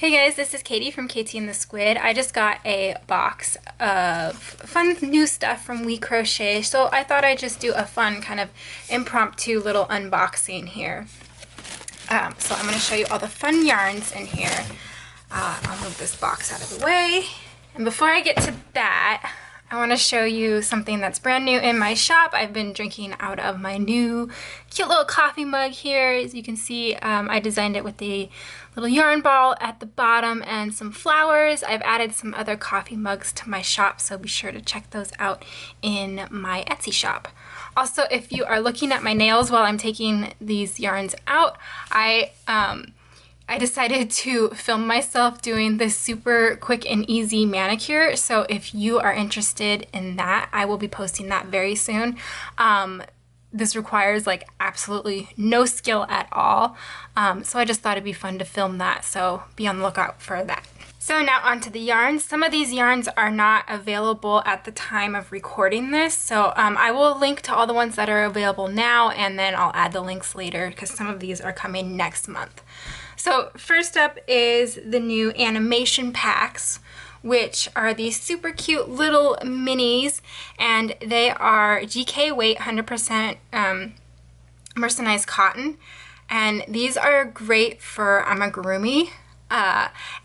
Hey guys, this is Katie from Katie and the Squid. I just got a box of fun new stuff from We Crochet, so I thought I'd just do a fun kind of impromptu little unboxing here. So I'm going to show you all the fun yarns in here. I'll move this box out of the way. And before I get to that, I want to show you something that's brand new in my shop. I've been drinking out of my new cute little coffee mug here. As you can see, I designed it with the little yarn ball at the bottom and some flowers. I've added some other coffee mugs to my shop, so be sure to check those out in my Etsy shop. Also, if you are looking at my nails while I'm taking these yarns out, I decided to film myself doing this super quick and easy manicure. So if you are interested in that, I will be posting that very soon. This requires like absolutely no skill at all. So I just thought it'd be fun to film that. So be on the lookout for that. So now onto the yarns. Some of these yarns are not available at the time of recording this. So I will link to all the ones that are available now, and then I'll add the links later because some of these are coming next month. So first up is the new animation packs, which are these super cute little minis, and they are GK weight 100% mercerized cotton, and these are great for amigurumi.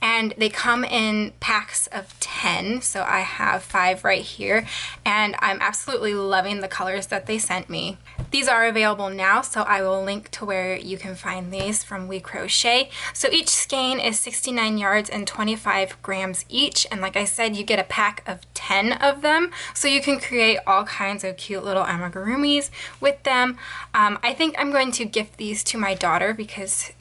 And they come in packs of 10, so I have 5 right here, and I'm absolutely loving the colors that they sent me. These are available now, so I will link to where you can find these from We Crochet. So each skein is 69 yards and 25 grams each, and like I said, you get a pack of 10 of them, so you can create all kinds of cute little amigurumis with them. I think I'm going to gift these to my daughter because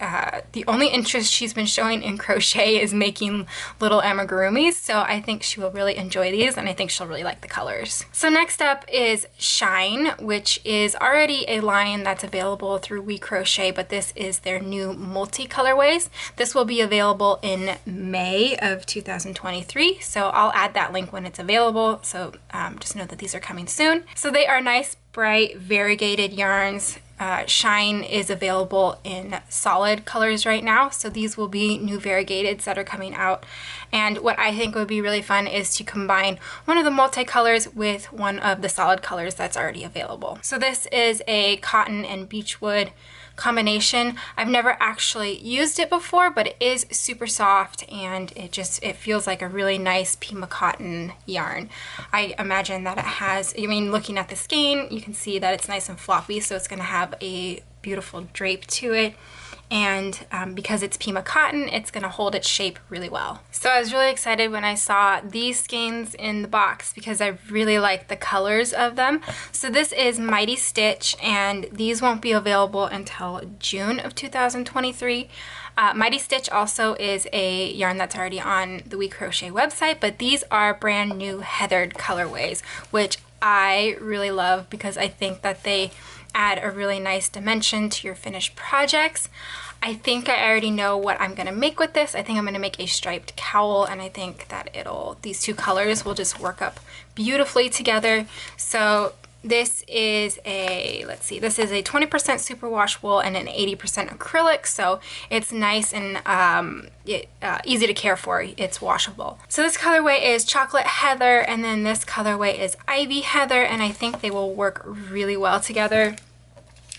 the only interest she's been showing in crochet is making little amigurumis, so I think she will really enjoy these, and I think she'll really like the colors. So next up is Shine, which is already a line that's available through We Crochet, but this is their new multi-colorways. This will be available in May of 2023, so I'll add that link when it's available, so just know that these are coming soon. So they are nice, bright, variegated yarns. Shine is available in solid colors right now, so these will be new variegateds that are coming out. And what I think would be really fun is to combine one of the multicolors with one of the solid colors that's already available. So this is a cotton and beechwood combination. I've never actually used it before, but it is super soft, and it feels like a really nice Pima cotton yarn. I imagine that it has, looking at the skein, you can see that it's nice and floppy, so it's going to have a beautiful drape to it. And because it's Pima cotton, it's going to hold its shape really well. So I was really excited when I saw these skeins in the box because I really like the colors of them. So this is Mighty Stitch, and these won't be available until June of 2023. Mighty Stitch also is a yarn that's already on the We Crochet website, but these are brand new heathered colorways, which I really love because I think that they add a really nice dimension to your finished projects. I think I already know what I'm gonna make with this. I think I'm gonna make a striped cowl, and I think that these two colors will just work up beautifully together. So this is this is a 20% superwash wool and an 80% acrylic, so it's nice and easy to care for. It's washable. So this colorway is Chocolate Heather, and then this colorway is Ivy Heather, and I think they will work really well together.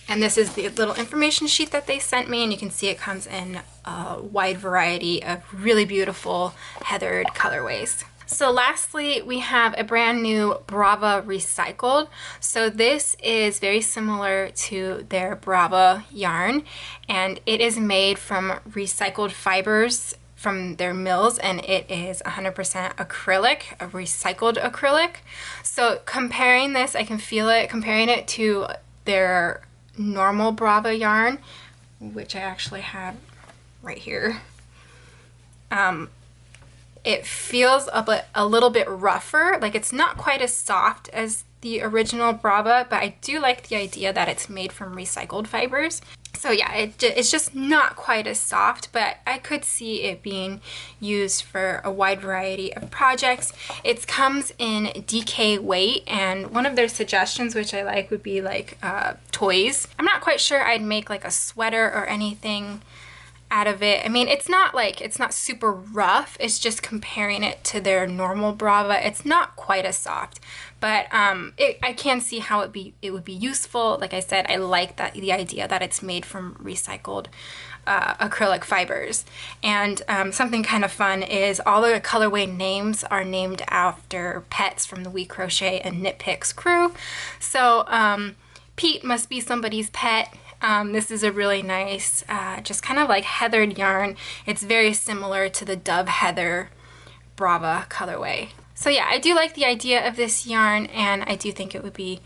And this is the little information sheet that they sent me, and you can see it comes in a wide variety of really beautiful heathered colorways. So lastly, we have a brand new Brava Recycled. So this is very similar to their Brava yarn, and it is made from recycled fibers from their mills, and it is 100% acrylic, a recycled acrylic. So comparing this, I can feel it, comparing it to their normal Brava yarn, which I actually have right here. It feels a little bit rougher, like it's not quite as soft as the original Brava, but I do like the idea that it's made from recycled fibers. So yeah, it's just not quite as soft, but I could see it being used for a wide variety of projects. It comes in DK weight, and one of their suggestions, which I like, would be like toys. I'm not quite sure I'd make like a sweater or anything out of it. I mean, it's not super rough. It's just comparing it to their normal Brava. It's not quite as soft, but I can see how it would be useful. Like I said, I like the idea that it's made from recycled acrylic fibers. And something kind of fun is all the colorway names are named after pets from the We Crochet and Knit Picks crew. So Pete must be somebody's pet. This is a really nice, just kind of like heathered yarn. It's very similar to the Dove Heather Brava colorway. So yeah, I do like the idea of this yarn, and I do think it would be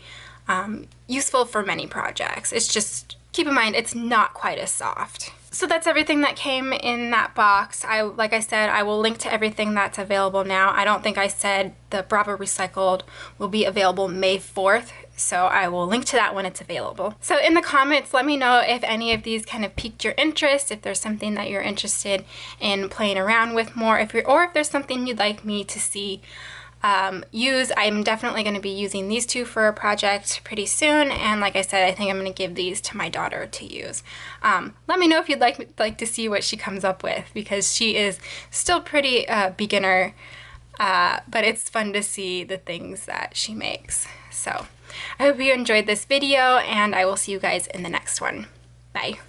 useful for many projects. It's just, keep in mind, it's not quite as soft. So that's everything that came in that box. Like I said, I will link to everything that's available now. I don't think I said the Brava Recycled will be available May 4th, so I will link to that when it's available. So in the comments, let me know if any of these kind of piqued your interest, if there's something that you're interested in playing around with more, or if there's something you'd like me to see use. I'm definitely going to be using these two for a project pretty soon, and like I said, I think I'm going to give these to my daughter to use. Let me know if you'd like to see what she comes up with, because she is still pretty beginner, but it's fun to see the things that she makes. So I hope you enjoyed this video, and I will see you guys in the next one. Bye.